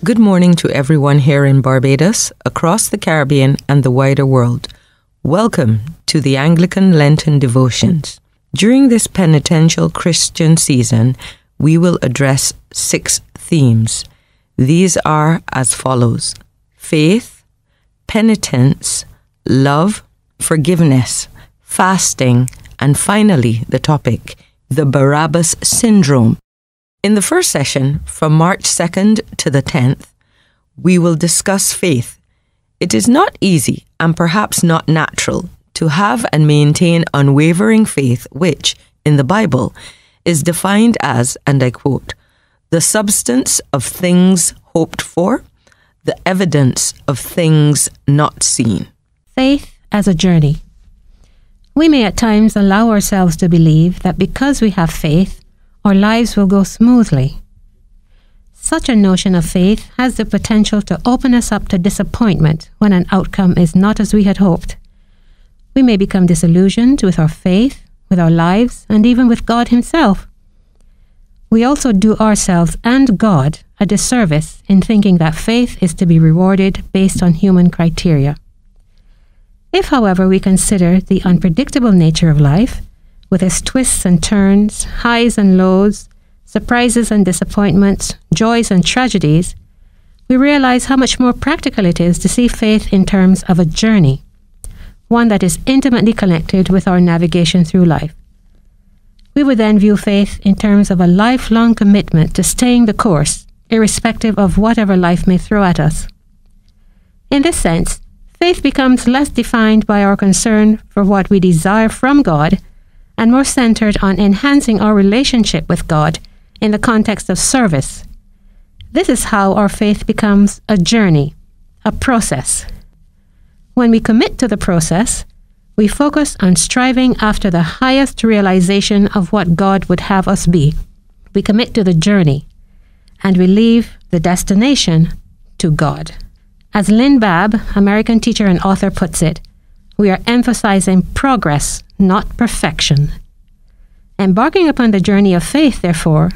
Good morning to everyone here in Barbados, across the Caribbean and the wider world. Welcome to the Anglican Lenten devotions. During this penitential Christian season, we will address 6 themes. These are as follows: faith, penitence, love, forgiveness, fasting, and finally the topic, the Barabbas syndrome. In the first session, from March 2nd to the 10th, we will discuss faith. It is not easy and perhaps not natural to have and maintain unwavering faith, which, in the Bible, is defined as, and I quote, the substance of things hoped for, the evidence of things not seen. Faith as a journey. We may at times allow ourselves to believe that because we have faith, our lives will go smoothly. Such a notion of faith has the potential to open us up to disappointment when an outcome is not as we had hoped. We may become disillusioned with our faith, with our lives, and even with God Himself. We also do ourselves and God a disservice in thinking that faith is to be rewarded based on human criteria. If, however, we consider the unpredictable nature of life, with its twists and turns, highs and lows, surprises and disappointments, joys and tragedies, we realize how much more practical it is to see faith in terms of a journey, one that is intimately connected with our navigation through life. We would then view faith in terms of a lifelong commitment to staying the course, irrespective of whatever life may throw at us. In this sense, faith becomes less defined by our concern for what we desire from God and more centered on enhancing our relationship with God in the context of service. This is how our faith becomes a journey, a process. When we commit to the process, we focus on striving after the highest realization of what God would have us be. We commit to the journey, and we leave the destination to God. As Lynn Babb, American teacher and author, puts it, we are emphasizing progress, not perfection. Embarking upon the journey of faith, therefore,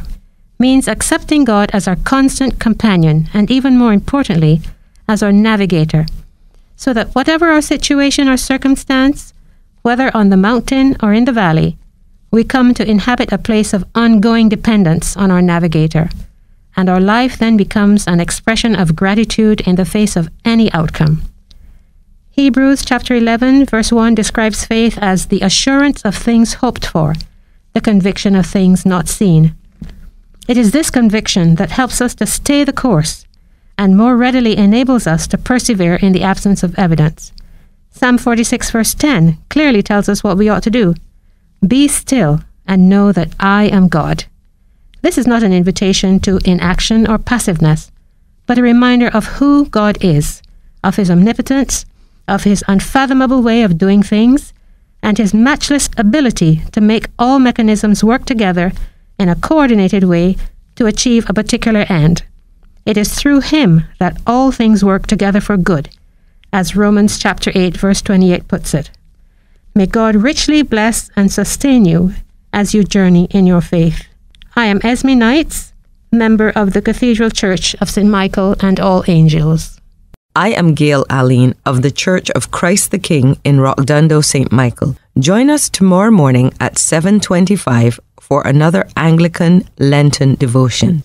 means accepting God as our constant companion and, even more importantly, as our navigator, so that whatever our situation or circumstance, whether on the mountain or in the valley, we come to inhabit a place of ongoing dependence on our navigator, and our life then becomes an expression of gratitude in the face of any outcome. Hebrews chapter 11, verse 1 describes faith as the assurance of things hoped for, the conviction of things not seen. It is this conviction that helps us to stay the course and more readily enables us to persevere in the absence of evidence. Psalm 46, verse 10 clearly tells us what we ought to do. Be still and know that I am God. This is not an invitation to inaction or passiveness, but a reminder of who God is, of His omnipotence, of His unfathomable way of doing things, and His matchless ability to make all mechanisms work together in a coordinated way to achieve a particular end. It is through Him that all things work together for good, as Romans chapter 8, verse 28 puts it. May God richly bless and sustain you as you journey in your faith. I am Esme Knights, member of the Cathedral Church of St. Michael and All Angels. I am Gail Aline of the Church of Christ the King in Rockdundo, St. Michael. Join us tomorrow morning at 7:25 for another Anglican Lenten devotion.